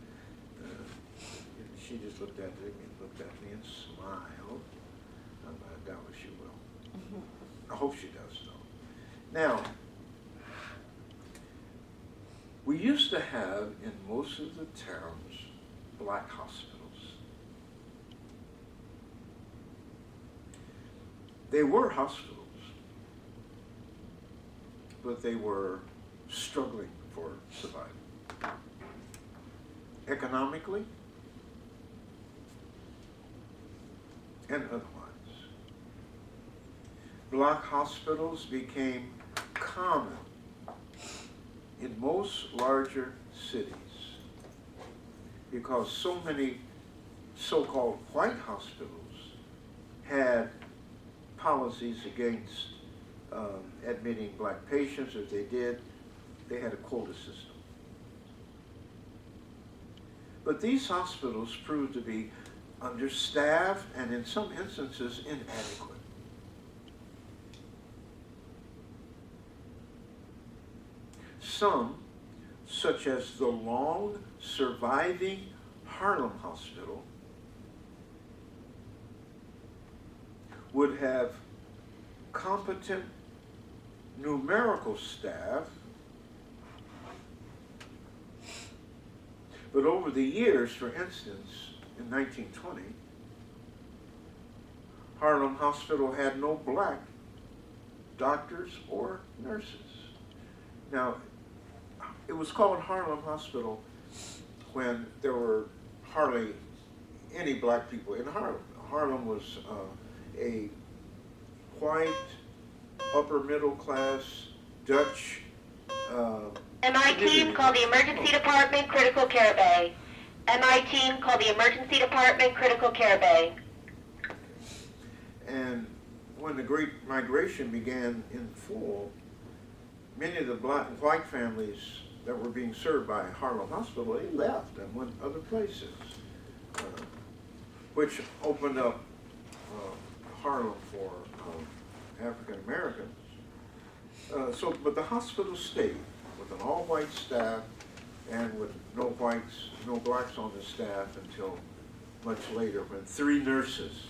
She just looked at me and smiled. I doubt if she will. I hope she does, though. Now, we used to have in most of the towns black hospitals. They were hospitals, but they were struggling for survival. Economically and otherwise. Black hospitals became common in most larger cities because so many so-called white hospitals had policies against admitting black patients. If they did, they had a quota system. But these hospitals proved to be understaffed and in some instances inadequate. Some, such as the long surviving Harlem Hospital, would have competent numerical staff, but over the years, for instance, in 1920, Harlem Hospital had no black doctors or nurses. Now, it was called Harlem Hospital when there were hardly any black people in Harlem. Harlem was a white, upper middle class, Dutch MI team, call the emergency department, critical care bay. MI team, call the emergency department, critical care bay. And when the Great Migration began in full, many of the black and white families that were being served by Harlem Hospital, they left and went other places, which opened up Harlem for African Americans. But the hospital stayed with an all-white staff and with no blacks on the staff until much later when 3 nurses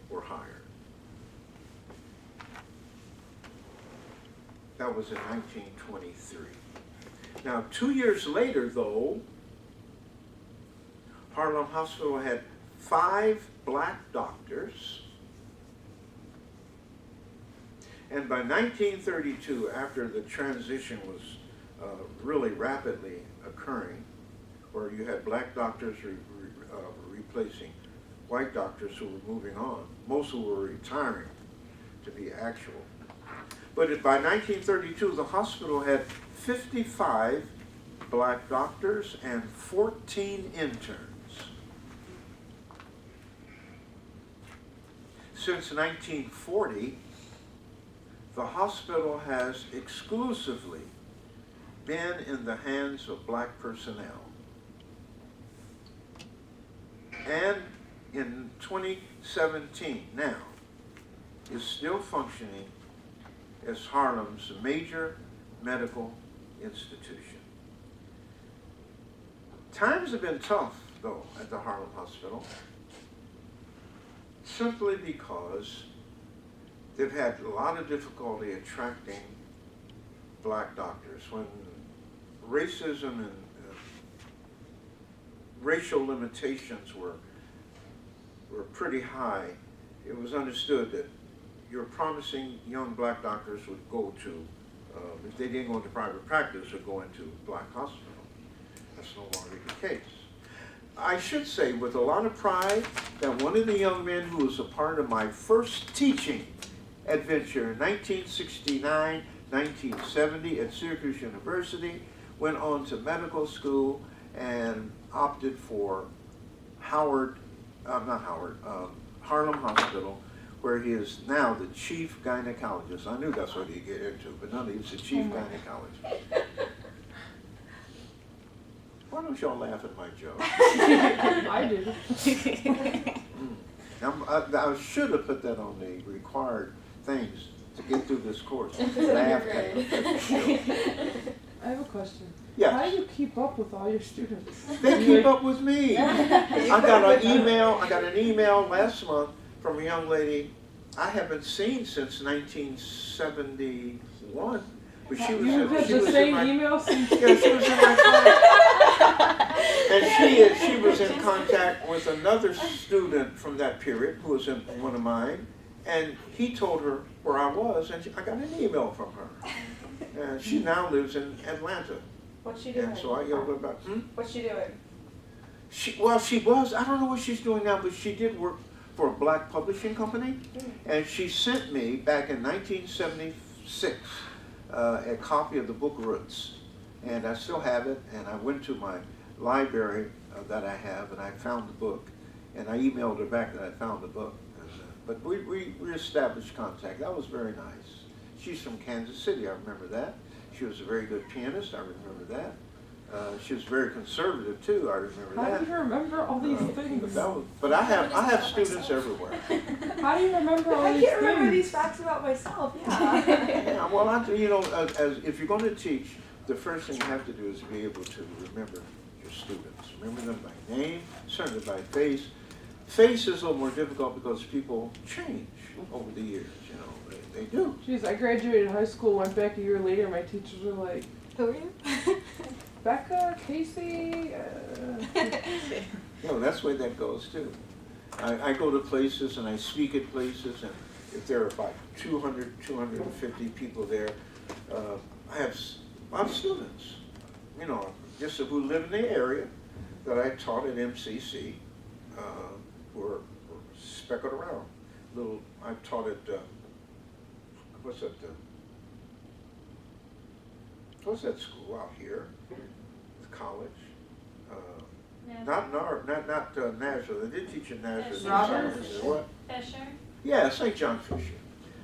were hired. That was in 1923. Now, 2 years later, though, Harlem Hospital had 5 black doctors. And by 1932, after the transition was really rapidly occurring, where you had black doctors replacing white doctors who were moving on, most who were retiring to be actual. But by 1932, the hospital had 55 black doctors and 14 interns. Since 1940, the hospital has exclusively been in the hands of black personnel. And in 2017 now is still functioning as Harlem's major medical institution. Times have been tough, though, at the Harlem Hospital, simply because they've had a lot of difficulty attracting black doctors. When racism and racial limitations were pretty high, it was understood that your promising young black doctors would go to, if they didn't go into private practice, would go into black hospital. That's no longer the case. I should say with a lot of pride that one of the young men who was a part of my first teaching adventure in 1969, 1970 at Syracuse University, went on to medical school and opted for Harlem Hospital, where he is now the chief gynecologist. I knew that's what he'd get into, but none of he's the chief gynecologist. Why don't y'all laugh at my joke? I did. I should have put that on the required things to get through this course. Laugh at the joke. I have a question. Yes. How do you keep up with all your students? They keep up with me. I got an email last month from a young lady I haven't seen since 1971. But she was You had the same email since? Yeah, she was in my class. And she was in contact with another student from that period who was in one of mine. And he told her where I was, and I got an email from her. And she now lives in Atlanta. What's she doing? And so I yelled about, What's she doing? She was, I don't know what she's doing now, but she did work for a black publishing company. And she sent me, back in 1976, a copy of the book Roots. And I still have it, and I went to my library that I have, and I found the book. And I emailed her back that I found the book. But we established contact. That was very nice. She's from Kansas City, I remember that. She was a very good pianist, I remember that. She was very conservative too, I remember that. How do you remember all these things? But I have students everywhere. How do you remember all these things? I can't remember these facts about myself, yeah. Yeah, well, as if you're going to teach, the first thing you have to do is be able to remember your students. Remember them by name, certainly by face. Face is a little more difficult because people change over the years, they do. Jeez, I graduated high school, went back a year later, my teachers were like, Who are you? Becca, Casey, That's the way that goes too. I go to places and I speak at places, and if there are about 200, 250 people there, I have a lot of students, just who live in the area that I taught at MCC, who are speckled around. I taught at, what's that school out here? The college. Not Nashville. They did teach in Nashville. Roberts? What? Fisher? Yeah, St. John Fisher.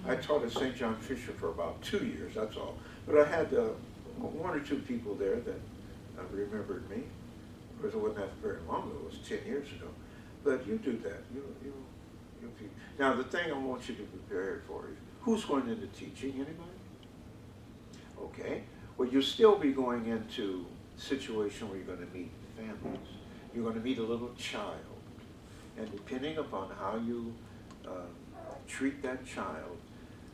I taught at St. John Fisher for about 2 years, that's all. But I had one or two people there that remembered me. Of course, it wasn't that very long ago. It was 10 years ago. But you do that. Now, the thing I want you to be prepared for is, who's going into teaching? Anybody? Okay. Well, you'll still be going into a situation where you're going to meet families. You're going to meet a little child. And depending upon how you treat that child,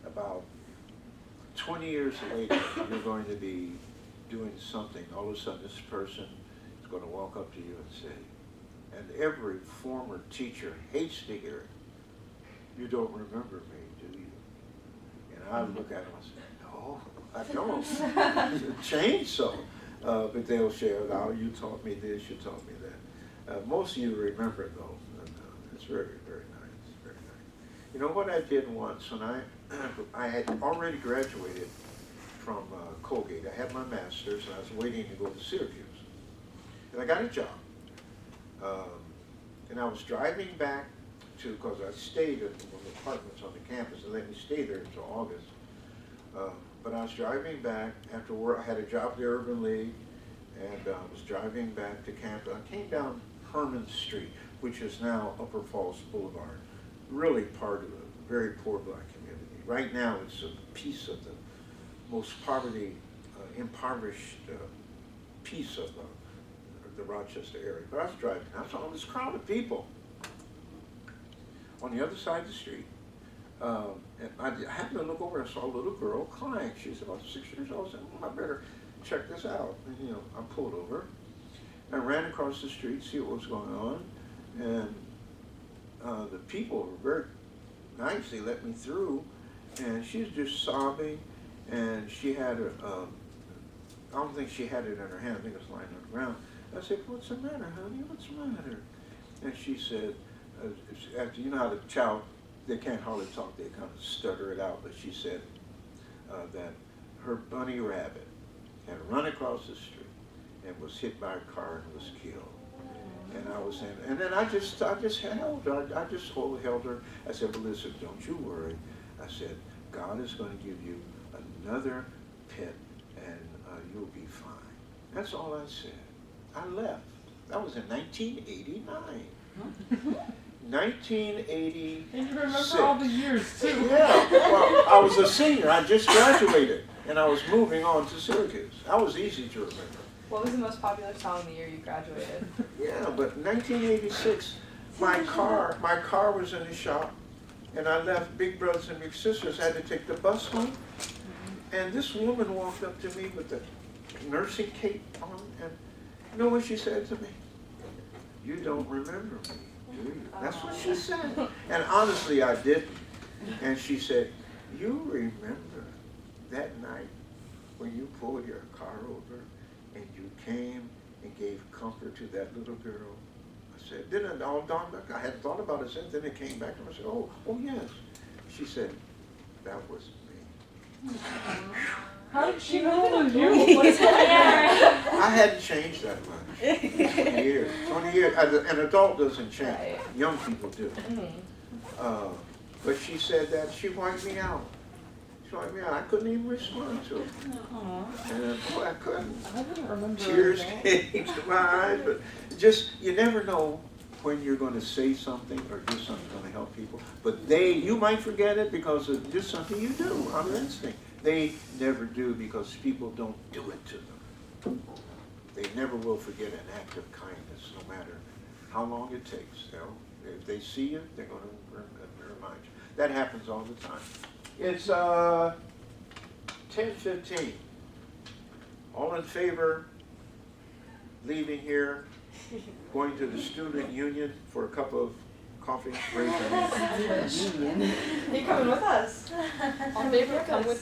about 20 years later, you're going to be doing something. All of a sudden, this person is going to walk up to you and say, and every former teacher hates to hear it, "You don't remember me, do you?" And I look at them and say, "No, I don't." Change so. But they'll share, "Oh, you taught me this, you taught me that." Most of you remember though. It's very, very nice, very nice. What I did once when I had already graduated from Colgate. I had my master's and I was waiting to go to Syracuse. And I got a job. And I was driving back because I stayed at one of the apartments on the campus. They let me stay there until August. but I was driving back after work. I had a job at the Urban League, and I was driving back to Camden. I came down Herman Street, which is now Upper Falls Boulevard, really part of a very poor black community. Right now, it's a piece of the most impoverished piece of the Rochester area. But I was driving, I saw this crowd of people on the other side of the street. And I happened to look over and I saw a little girl crying. She was about 6 years old. I said, well, I better check this out. And, I pulled over. I ran across the street to see what was going on. And the people were very nice. They let me through. And she was just sobbing. And she had I don't think she had it in her hand. I think it was lying on the ground. I said, what's the matter, honey? What's the matter? And she said, after, you know how the child, they can't hardly talk, they kind of stutter it out, but she said that her bunny rabbit had run across the street and was hit by a car and was killed. And I was saying, and then I just held her, I just held her. I said, well, listen, don't you worry. I said, God is going to give you another pet and you'll be fine. That's all I said. I left. That was in 1989. 1986. And you remember all the years too. Yeah, well, I was a senior. I just graduated, and I was moving on to Syracuse. That was easy to remember. What was the most popular song the year you graduated? Yeah, but 1986, my car was in the shop, and I left Big Brothers and Big Sisters. I had to take the bus home, and this woman walked up to me with the nursing cape on, and you know what she said to me? You don't remember me. That's what she said. And honestly, I didn't. And she said, you remember that night when you pulled your car over and you came and gave comfort to that little girl? I said, didn't it all dawn back? I hadn't thought about it since. Then it came back and I said, oh yes. She said, that was me. How did she know it was you? I hadn't changed that much. 20 years. 20 years. An adult doesn't change. Right. Young people do. But she said that she wiped me out. She wiped me out. I couldn't even respond to it. And boy, I couldn't. I wouldn't remember. Tears that. came to my eyes. But just, you never know when you're going to say something or do something going to help people. But you might forget it because it's just something you do on instinct. They never do because people don't do it to them. They never will forget an act of kindness, no matter how long it takes. If they see you, they're going to remind you. That happens all the time. It's 10:15. All in favor leaving here, going to the student union for a cup of coffee? Raise your hand. You coming with us? On favor, come with